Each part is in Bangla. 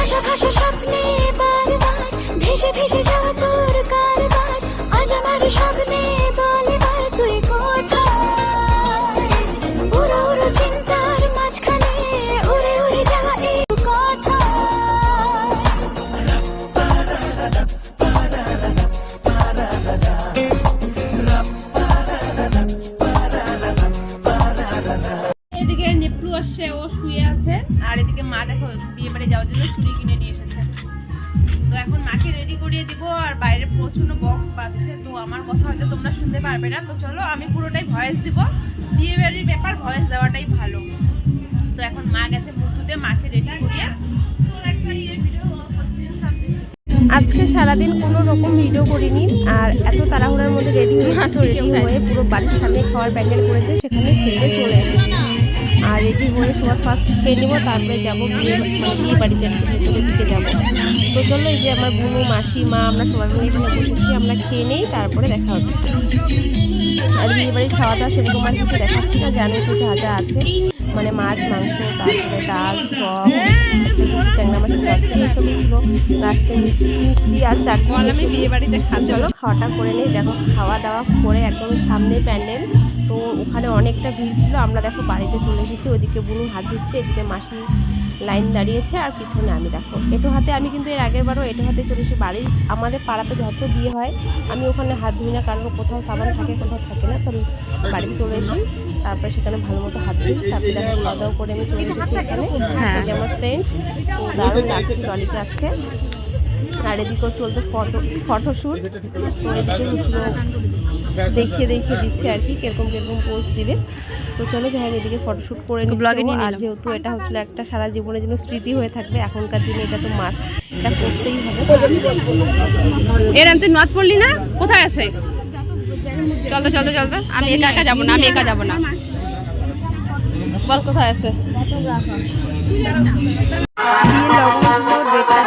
ভাষা ভাষা স্বপ্নে বারবার ভেসে ভেসে যাওয়া তোর কারবার, আজ আমার স্বপ্নে বলিবার তুই কোথায়। উড়ো উড়ো চিন্তার মাঝখানে উড়ে উড়ে যাওয়া এই কথা। এদিকে নেপলু আসছে, ও শুয়ে আছে, আর এদিকে মা দেখো বিয়ে বাড়ি যাওয়ার জন্য চুড়ি কিনে নিয়ে এসেছে। তো এখন মাকে রেডি করিয়ে দিব, আর বাইরে প্রচন্ড বক্স বাজছে, তো আমার কথা হয়তো তোমরা শুনতে পারবে না। তো চলো আমি পুরোটাই ভয়েস দিব, বিয়ে বাড়ির ব্যাপার ভয়েস দেওয়াটাই ভালো। তো এখন মা গেছে মুখ ধুতে, মাকে রেডি করিয়ে আজকে সারাদিন কোনো রকম ভিডিও করিনি, আর এত তাড়াহুড়ার মধ্যে রেডি হয়ে পুরো বাড়ির সামনে খাওয়ার প্যান্ডেল করেছে, সেখানে খেতে চলে এসেছি। আর রেডি হয়ে সবার ফার্স্ট খেয়ে নেবো, তারপরে যাবো বিয়ে বাড়িতে, ভেতরের দিকে যাবো। তো চলো, এই যে আমার বুনু, মাসি, মা, আমরা সবাই মিলে এখানে বসেছি, আমরা খেয়ে নেই, তারপরে দেখা হচ্ছে। আর বিয়ে বাড়ির খাওয়া দাওয়া সেরকম আর কিছু দেখাচ্ছি না, জানোই তো যা যা আছে, মানে মাছ, মাংস, তারপরে ডাল, চপ, ট্যাংরা মাছের চচ্চড়ি, এসবই ছিল। লাস্টে মিষ্টি আর চাটনি। আমি বিয়ে বাড়িতে চলো খাওয়াটা করে নিই। দেখো খাওয়া দাওয়া করে একদম সামনে প্যান্ডেল, তো ওখানে অনেকটা ভিড় ছিল। আমরা দেখো বাড়িতে চলে এসেছি, ওইদিকে বুনু হাত দিচ্ছে, এদিকে মাসি লাইন দাঁড়িয়েছে, আর পিছনে আমি দেখো এটো হাতে। আমি কিন্তু এর আগের বারও এটো হাতে চলে এসেছি। বাড়ির আমাদের পাড়াতে যত বিয়ে হয় আমি ওখানে হাত ধুই না, কারণ কোথাও সাবান থাকে কোথাও থাকে না। তো বাড়িতে চলে এসি, তারপরে সেখানে ভালো মতো হাত ধুই, তারপরে দেখো খাওয়া দাওয়া করে আমি চলে এসেছি এখানে। যে আমার ফ্রেন্ড, তো দারুণ লাগছে ডলিকে আজকে। আর এদিকেও চলতে ফটোশ্যুট, তো এদিকে দেখিয়ে দিচ্ছে আর কি কিরকম পোজ দিবে। তো চলো যাই হোক, এদিকে ফটোশ্যুট করে নিচ্ছি। আর যেহেতু এটা হচ্ছিল একটা সারা জীবনের জন্য স্মৃতি হয়ে থাকবে, এখনকার দিনে এটা তো মাস্ট, এটা করতেই হবে। এর তুই নথ পড়লি না, কোথায় আছে? চলো চলো চলো, আমি একা যাবো না, আমি একা যাবো না, বল কোথায় আছে? বিয়ের লগ্ন ছিল 1:30টার দিকে,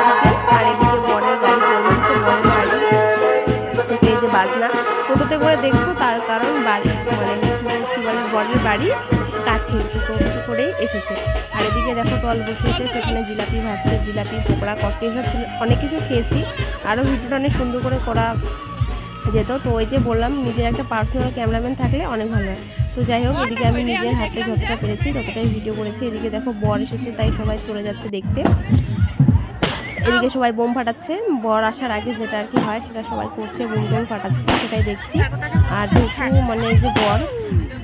আর এদিকে বরের গাড়ি চলে এসেছে, বরের গাড়ি থেকে এই যে বাজনা টোটোতে করে দেখছো, তার কারণ বাড়ি মানে কি বলে বরের বাড়ি কাছে, তো টোটোতে করেই এসেছে। আর এদিকে দেখো টল বসেছে, সেখানে জিলাপি ভাজছে, জিলাপি, পকোড়া, কফি, এসব ছিল। অনেক কিছু খেয়েছি, আরও ভিডিওটা অনেক সুন্দর করে করা যেত। তো ওই যে বললাম, নিজের একটা পার্সোনাল ক্যামেরাম্যান থাকলে অনেক ভালো হয়। তো যাই হোক, এদিকে আমি নিজের হাতে যতটা পেরেছি ততটাই ভিডিও করেছি। এদিকে দেখো বর এসেছে, তাই সবাই চলে যাচ্ছে দেখতে। এদিকে সবাই বোম ফাটাচ্ছে, বর আসার আগে যেটা আর কি হয় সেটা সবাই করছে, বোম ফাটাচ্ছে, সেটাই দেখছি। আর যেহেতু মানে যে বর,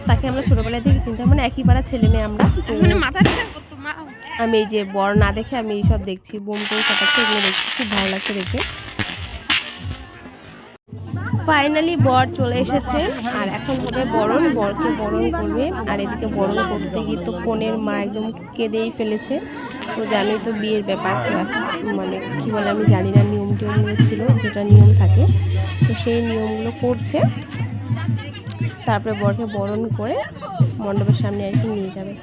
তাকে আমরা ছোটোবেলায় থেকে চিনতাম, মানে একই পাড়ার ছেলে মেয়ে আমরা। তো আমি এই যে বর না দেখে আমি এইসব দেখছি, বোম ফাটাচ্ছে, এগুলো দেখছি, খুব ভালো লাগছে দেখে। ফাইনালি বর চলে এসেছে, আর এখন হবে বরণ, বরকে বরণ করবে। আর এদিকে বরণ করতে গিয়ে তো কনের মা একদম কেঁদেই ফেলেছে। তো জানোই তো বিয়ের ব্যাপার, মানে কি বলে আমি জানি না, নিয়ম টিয়মগুলো ছিল, যেটা নিয়ম থাকে, তো সেই নিয়মগুলো করছে। তারপরে বরকে বরণ করে মণ্ডপের সামনে আর কি নিয়ে যাবে।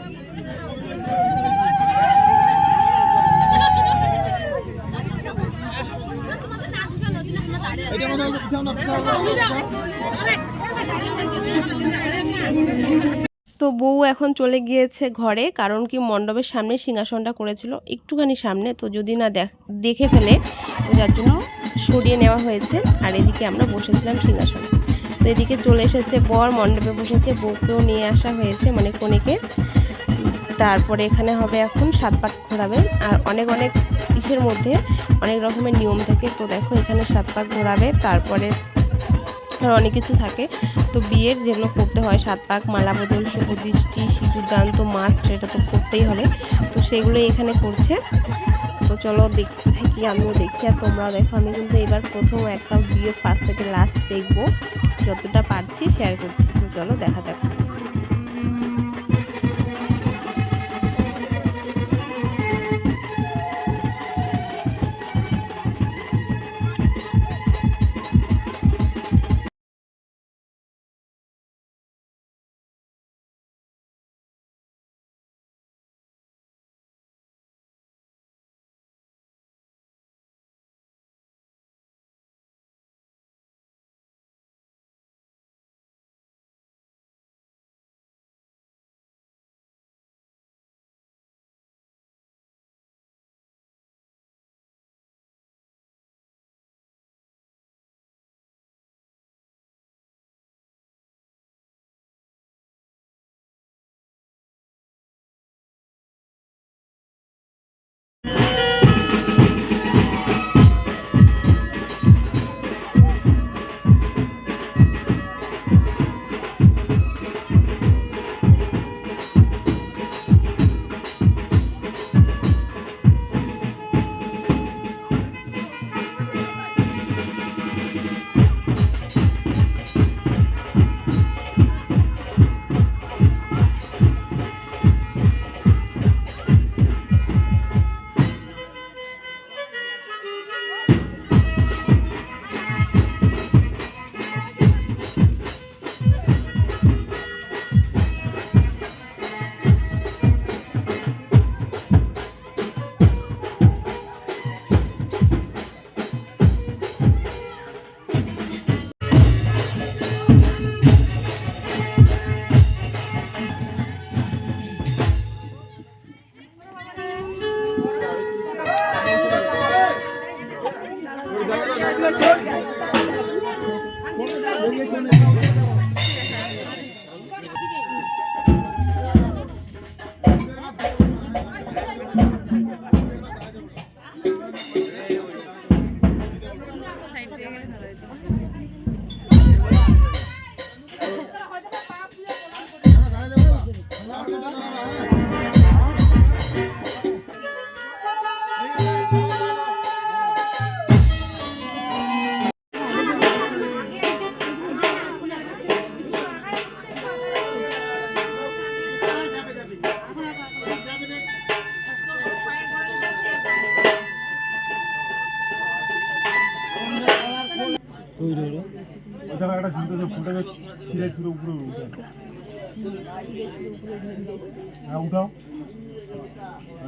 তো বউ এখন চলে গিয়েছে ঘরে, কারণ কি মণ্ডপের সামনে সিংহাসনটা করেছিল একটুখানি সামনে, তো যদি না দেখে ফেলে, তো যার জন্য সরিয়ে নেওয়া হয়েছে। আর এদিকে আমরা বসেছিলাম সিংহাসনে। তো এদিকে চলে এসেছে বর, মণ্ডপে বসেছে, বউকেও নিয়ে আসা হয়েছে, মানে কনেকে। তারপরে এখানে হবে এখন 7 পাক ঘোরাবে, আর অনেক ইসের মধ্যে অনেক রকমের নিয়ম থাকে। তো দেখো এখানে 7 পাক ঘোরাবে, তারপরে আর অনেক কিছু থাকে। তো বিয়ের যেগুলো করতে হয়, 7 পাক, মালা বদল, শুভদৃষ্টি, সিঁদুরদান তো মাস্ট, এটা তো করতেই হবে। তো সেগুলোই এখানে করছে। তো চলো দেখতে থাকি, আমিও দেখছি আর তোমরাও দেখো। আমি কিন্তু এবার প্রথম একটা বিয়ে ফার্স্ট থেকে লাস্ট দেখবো, যতটা পারছি শেয়ার করছি। তো চলো দেখা যাক। সাইড দিয়ে গেলে ভালো হতো। ওটা একটা ঝুলতে ফুটে যাচ্ছে ছিঁড়ে ছুঁড়ে উপরে উঠে হ্যাঁ উঠাও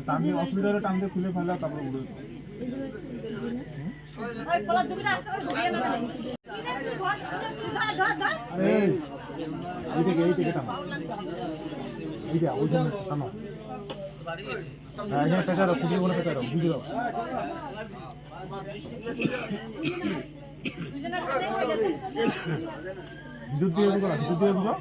টান দিয়ে অসুবিধা হলে টান দিয়ে খুলে ফেলা তারপরে উঠে এই থেকে টানো এইটা ওই জন্য টানো হ্যাঁ এখানে পেঁচা দাও খুঁটিয়ে বলে পেঁচা দাও বুঝে দাও বিদ্যুৎ দিয়ে বুঝো না বিদ্যুৎ দিয়ে বুঝো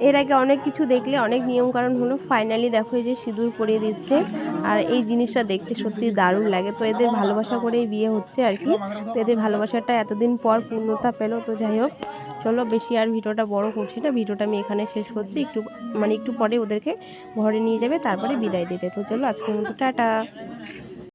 এর আগে অনেক কিছু দেখলে অনেক নিয়ম কারণ হলো, ফাইনালি দেখো এই যে সিঁদুর পরিয়ে দিচ্ছে। আর এই জিনিসটা দেখতে সত্যি দারুণ লাগে। তো এদের ভালোবাসা করেই বিয়ে হচ্ছে আর কি। তো এদের ভালোবাসাটা এতদিন পর পূর্ণতা পেলো। তো যাই হোক, চলো বেশি আর ভিডিওটা বড় করছি না, ভিডিওটা আমি এখানে শেষ করছি। একটু পরে ওদেরকে ঘরে নিয়ে যাবে, তারপরে বিদায় দেবে। তো চলো আজকের মতো টাটা।